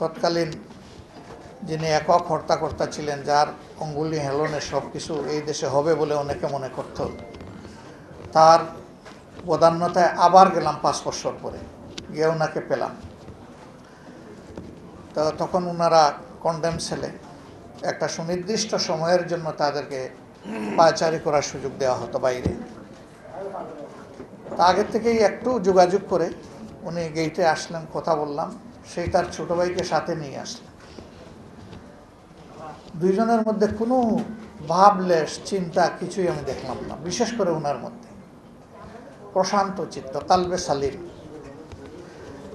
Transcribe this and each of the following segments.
তৎকালীন যিনি একক হর্তাকর্তা ছিলেন, যার অঙ্গুলি হেলনে সব কিছু এই দেশে হবে বলে অনেকে মনে করত, তার বদান্যতায় আবার গেলাম 5 বছর পরে, গিয়ে ওনাকে পেলাম। তো তখন ওনারা কন্ডেম সেলে একটা সুনির্দিষ্ট সময়ের জন্য তাদেরকে পায়চারি করার সুযোগ দেওয়া হতো বাইরে। তা আগের থেকেই একটু যোগাযোগ করে উনি গেইটে আসলেন, কথা বললাম, সেই তার ছোট ভাইকে সাথে নিয়ে আসলেন। দুইজনের মধ্যে কোনো ভাবলেশ চিন্তা কিছুই আমি দেখলাম না, বিশেষ করে ওনার মধ্যে প্রশান্ত চিত্ত, কালবে সালিম।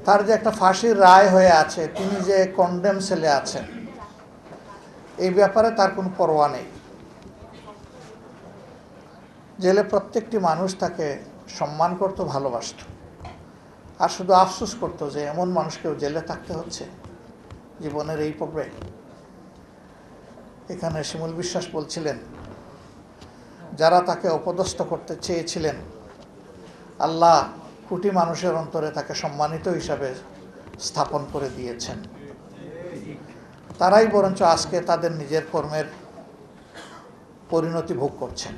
তার যে একটা ফাঁসির রায় হয়ে আছে, তিনি যে কন্ডেম সেলে আছেন, এই ব্যাপারে তার কোনো পরোয়া নেই। জেলে প্রত্যেকটি মানুষ তাকে সম্মান করত, ভালোবাসত, আর শুধু আফসোস করত যে এমন মানুষকেও জেলে থাকতে হচ্ছে জীবনের এই পর্বে। এখানে শিমুল বিশ্বাস বলছিলেন, যারা তাকে অপদস্থ করতে চেয়েছিলেন, আল্লাহ কোটি মানুষের অন্তরে তাকে সম্মানিত হিসাবে স্থাপন করে দিয়েছেন। তারাই বরঞ্চ আজকে তাদের নিজের কর্মের পরিণতি ভোগ করছেন।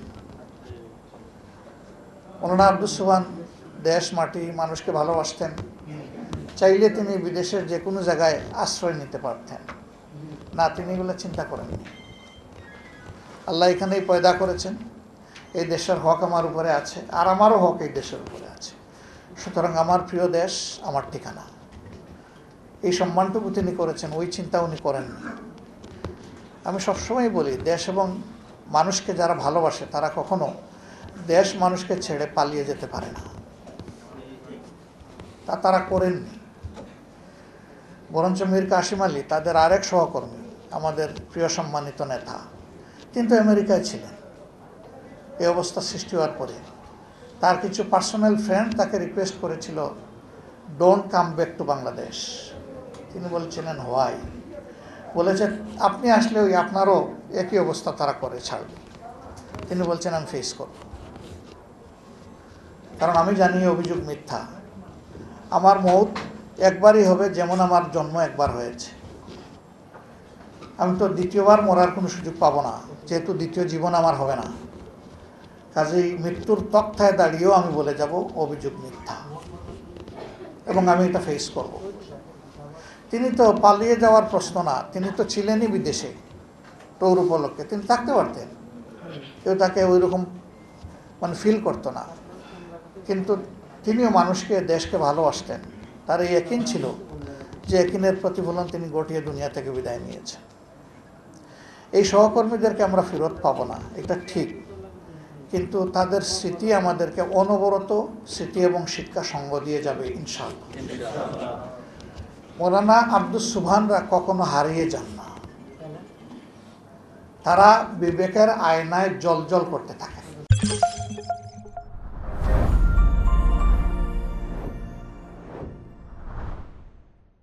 মৌলানা আব্দুস সোবহান দেশ, মাটি, মানুষকে ভালোবাসতেন। চাইলে তিনি বিদেশের যে কোনো জায়গায় আশ্রয় নিতে পারতেন, না, তিনি এগুলো চিন্তা করেননি। আল্লাহ এখানেই পয়দা করেছেন, এই দেশের হক আমার উপরে আছে, আর আমারও হক এই দেশের উপরে আছে, সুতরাং আমার প্রিয় দেশ আমার ঠিকানা। এই সম্মানটুকু তিনি করেছেন, ওই চিন্তা উনি করেননি। আমি সবসময় বলি, দেশ এবং মানুষকে যারা ভালোবাসে তারা কখনো দেশ মানুষকে ছেড়ে পালিয়ে যেতে পারে না, তা তারা করেননি। বরঞ্চ মীর কাসিম আলী, তাদের আরেক সহকর্মী, আমাদের প্রিয় সম্মানিত নেতা, কিন্তু আমেরিকায় ছিলেন। এই অবস্থা সৃষ্টি হওয়ার পরে তার কিছু পার্সোনাল ফ্রেন্ড তাকে রিকোয়েস্ট করেছিল, don't come back to Bangladesh. তিনি বলছিলেন হোয়াই? বলেছে আপনি আসলে ওই আপনারও একই অবস্থা তারা করে ছাড়বে। তিনি বলছেন আমি ফেস করব, কারণ আমি জানি অভিযোগ মিথ্যা। আমার মৌত একবারই হবে, যেমন আমার জন্ম একবার হয়েছে। আমি তো দ্বিতীয়বার মরার কোনো সুযোগ পাবো না, যেহেতু দ্বিতীয় জীবন আমার হবে না। কাজেই মৃত্যুর তক্তায় দাঁড়িয়েও আমি বলে যাব অভিযোগ মিথ্যা, এবং আমি এটা ফেস করব। তিনি তো পালিয়ে যাওয়ার প্রশ্ন না, তিনি তো ছিলেনই বিদেশে ট্যুর উপলক্ষে, তিনি থাকতে পারতেন, কেউ তাকে ওই রকম ফিল করতো না। কিন্তু তিনিও মানুষকে, দেশকে ভালোবাসতেন। তার এই ইয়াকিন ছিল যে ইয়াকিনের প্রতিফলন তিনি ঘটিয়ে দুনিয়া থেকে বিদায় নিয়েছেন। এই সহকর্মীদেরকে আমরা ফেরত পাবো না, এটা ঠিক, কিন্তু তাদের স্মৃতি আমাদেরকে অনবরত স্মৃতি এবং শিক্ষা সঙ্গ দিয়ে যাবে ইনশাআল্লাহ। মৌলানা আব্দুস সোবহানরা কখনো হারিয়ে যান না, তারা বিবেকের আয়নায় জ্বলজ্বল করতে থাকেন।